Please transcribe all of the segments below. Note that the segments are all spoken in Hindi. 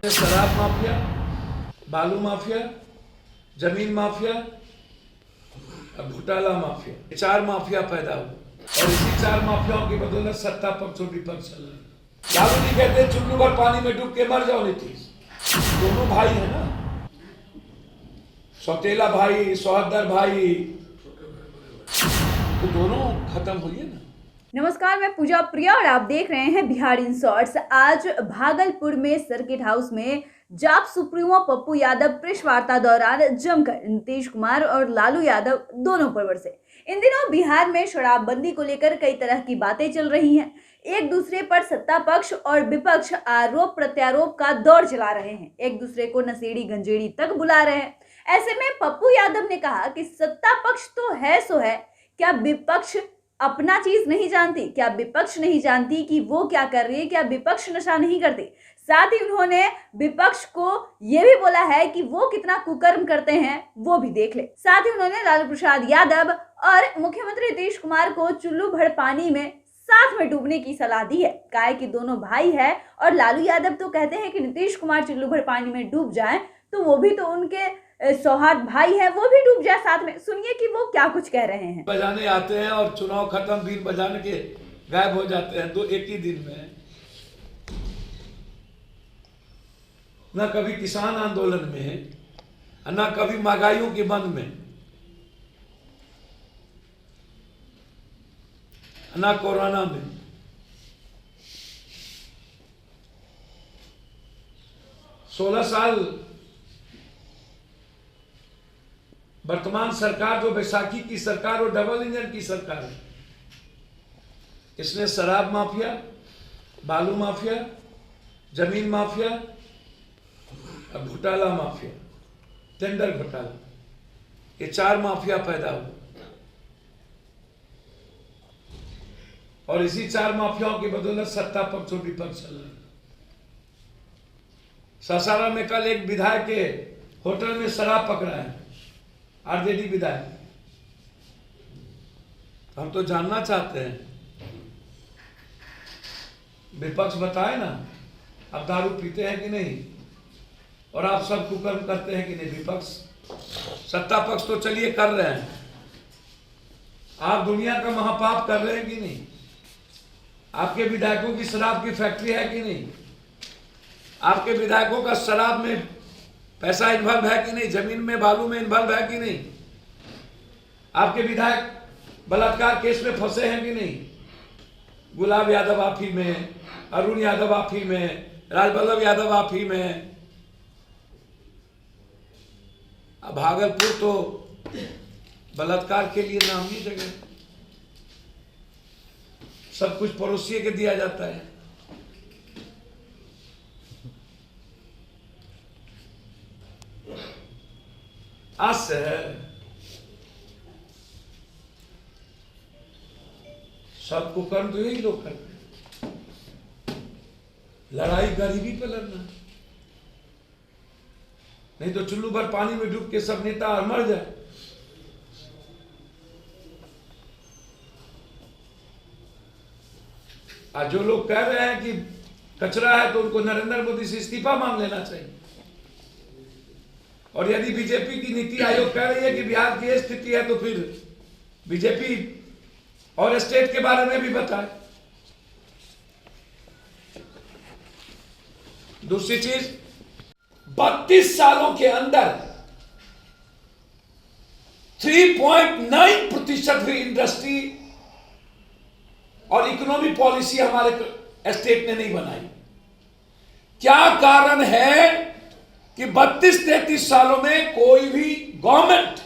शराब माफिया, बालू माफिया, जमीन माफिया, घोटाला माफिया, चार माफिया पैदा हुए और इसी चार माफियाओं की बदौलत सत्ता पक्ष और विपक्ष चल रही। लालू जी कहते हैं चुल्लू भर पानी में डूब के मर जाओ नीतीश। दोनों भाई है ना, सौतेला भाई, सौहदर भाई, तो दोनों खत्म हुई ना। नमस्कार, मैं पूजा प्रिया और आप देख रहे हैं बिहार इन शॉर्ट्स। आज भागलपुर में सर्किट हाउस में जाप सुप्रीमो पप्पू यादव प्रेस वार्ता दौरान जमकर नीतीश कुमार और लालू यादव दोनों पर बरसे। इन दिनों बिहार में शराबबंदी को लेकर कई तरह की बातें चल रही हैं। एक दूसरे पर सत्ता पक्ष और विपक्ष आरोप प्रत्यारोप का दौर चला रहे हैं, एक दूसरे को नशेड़ी गंजेड़ी तक बुला रहे हैं। ऐसे में पप्पू यादव ने कहा कि सत्ता पक्ष तो है सो है, क्या विपक्ष अपना चीज नहीं जानती? क्या विपक्ष नहीं जानती कि वो क्या कर रही है? क्या विपक्ष नशा नहीं करती? साथ ही उन्होंने विपक्ष को यह भी बोला है कि वो कितना कुकर्म करते हैं वो भी देख ले। साथ ही उन्होंने लालू प्रसाद यादव और मुख्यमंत्री नीतीश कुमार को चुल्लू भर पानी में साथ में डूबने की सलाह दी है। कहा है कि दोनों भाई है और लालू यादव तो कहते हैं कि नीतीश कुमार चुल्लू भर पानी में डूब जाए तो वो भी तो उनके सौहार्द भाई है, वो भी डूब जाए साथ में। सुनिए कि वो क्या कुछ कह रहे हैं। बजाने आते हैं और चुनाव खत्म बीन बजाने के गायब हो जाते हैं दो एक ही दिन में। न कभी किसान आंदोलन में, न कभी महंगाइयों के बंद में, न कोरोना में। सोलह साल वर्तमान सरकार जो बैसाखी की सरकार और डबल इंजन की सरकार है, इसने शराब माफिया, बालू माफिया, जमीन माफिया, घोटाला माफिया, टेंडर घोटाला, ये चार माफिया पैदा हुए और इसी चार माफियाओं की बदौलत सत्ता पक्ष और विपक्ष चल रही। सासाराम में कल एक विधायक के होटल में शराब पकड़ा है, आरजेडी विधायक। हम तो जानना चाहते हैं, विपक्ष बताए ना, आप दारू पीते हैं कि नहीं और आप सब कुकर्म करते हैं कि नहीं? विपक्ष, सत्ता पक्ष तो चलिए कर रहे हैं, आप दुनिया का महापाप कर रहे हैं कि नहीं? आपके विधायकों की शराब की फैक्ट्री है कि नहीं? आपके विधायकों का शराब में पैसा इन्वॉल्व है कि नहीं? जमीन में, बालू में इन्वॉल्व है कि नहीं? आपके विधायक बलात्कार केस में फंसे हैं कि नहीं? गुलाब यादव आफी में, अरुण यादव आफी में, राजवल्लभ यादव आफी में। अब भागलपुर तो बलात्कार के लिए नामी जगह, सब कुछ पड़ोसी के दिया जाता है। आज से सब कुकर्म तो यही लोग करते हैं। लड़ाई गरीबी पे लड़ना, नहीं तो चुल्लू भर पानी में डूब के सब नेता और मर जाए। आज जो लोग कह रहे हैं कि कचरा है तो उनको नरेंद्र मोदी से इस्तीफा मांग लेना चाहिए। और यदि बीजेपी की नीति आयोग कह रही है कि बिहार की स्थिति है तो फिर बीजेपी और स्टेट के बारे में भी बताए। दूसरी चीज, 32 सालों के अंदर 3.9% भी इंडस्ट्री और इकोनॉमी पॉलिसी हमारे स्टेट ने नहीं बनाई। क्या कारण है कि 32-33 सालों में कोई भी गवर्नमेंट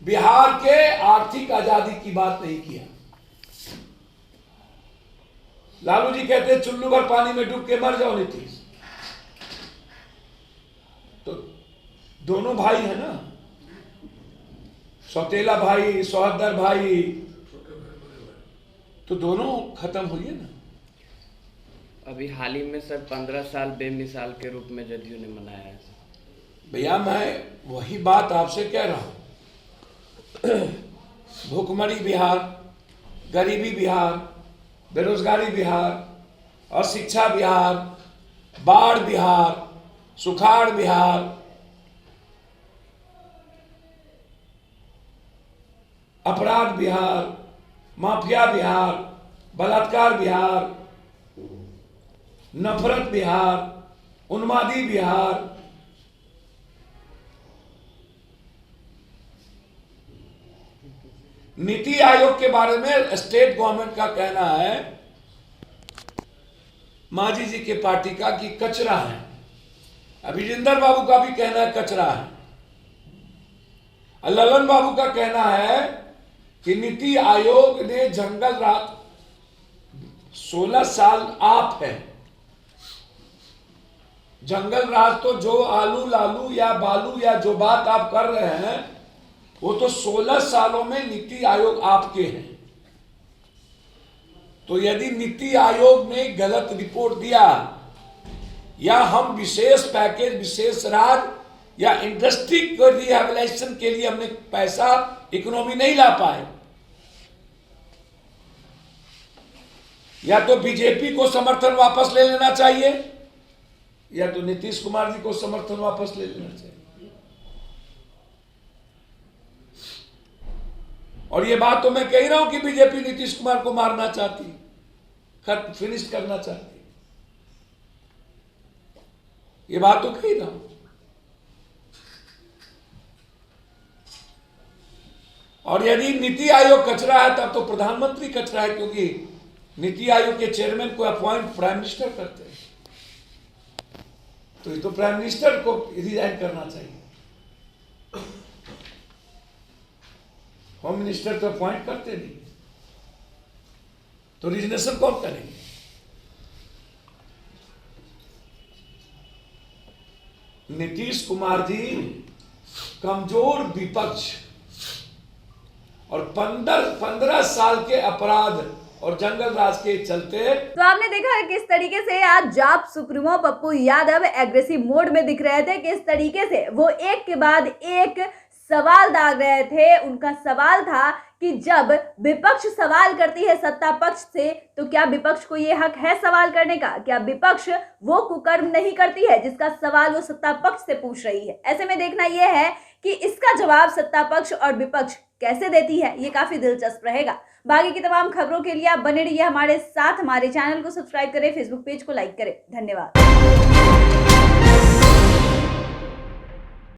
बिहार के आर्थिक आजादी की बात नहीं किया? लालू जी कहते हैं चुल्लू भर पानी में डूब के मर जाओ नीतीश। तो दोनों भाई है ना, सौतेला भाई, सौहदर भाई, तो दोनों खत्म हुई ना। अभी हाल ही में सर 15 साल बेमिसाल के रूप में जदयू ने मनाया है। भैया मैं वही बात आपसे कह रहा हूं, भूखमरी बिहार, गरीबी बिहार, बेरोजगारी बिहार और शिक्षा बिहार बाढ़ बिहार, सुखाड़ बिहार, अपराध बिहार, माफिया बिहार, बलात्कार बिहार, नफरत बिहार, उन्मादी बिहार, नीति आयोग के बारे में स्टेट गवर्नमेंट का कहना है, मांझी जी के पार्टी का, कि कचरा है। अभिजिंदर बाबू का भी कहना है कचरा है। ललन बाबू का कहना है कि नीति आयोग ने जंगल राज 16 साल आप है। जंगल राज तो जो आलू लालू या बालू या जो बात आप कर रहे हैं वो तो 16 सालों में नीति आयोग आपके हैं। तो यदि नीति आयोग ने गलत रिपोर्ट दिया या हम विशेष पैकेज, विशेष राज या इंडस्ट्री को रिहेबिलिटेशन के लिए हमने पैसा, इकोनॉमी नहीं ला पाए, या तो बीजेपी को समर्थन वापस ले लेना चाहिए या तो नीतीश कुमार जी को समर्थन वापस ले लेना चाहिए। और ये बात तो मैं कह रहा हूं कि बीजेपी नीतीश कुमार को मारना चाहती, खत्म, फिनिश करना चाहती, ये बात तो कह रहा हूं। और यदि नीति आयोग कचरा है तब तो प्रधानमंत्री कचरा है, क्योंकि नीति आयोग के चेयरमैन को अपॉइंट प्राइम मिनिस्टर करते हैं। तो ये तो प्राइम मिनिस्टर को रिजाइन करना चाहिए। होम मिनिस्टर तो अपॉइंट करते नहीं, तो रिजनेशन कौन करेंगे? नीतीश कुमार जी कमजोर विपक्ष और 15 साल के अपराध और जंगल राज के चलते। तो आपने देखा है किस तरीके से आज जाप supremo Pappu Yadav aggressive mode में दिख रहे थे, किस तरीके से वो एक के बाद एक सवाल दाग रहे थे। उनका सवाल था कि जब विपक्ष सवाल करती है सत्ता पक्ष से, तो क्या विपक्ष को ये हक है सवाल करने का? क्या विपक्ष वो कुकर्म नहीं करती है जिसका सवाल वो सत्ता पक्ष से पूछ रही है? ऐसे में देखना यह है कि इसका जवाब सत्ता पक्ष और विपक्ष कैसे देती है, ये काफी दिलचस्प रहेगा। बाकी की तमाम खबरों के लिए आप बने रहिए हमारे साथ, हमारे चैनल को सब्सक्राइब करें, फेसबुक पेज को लाइक करें। धन्यवाद।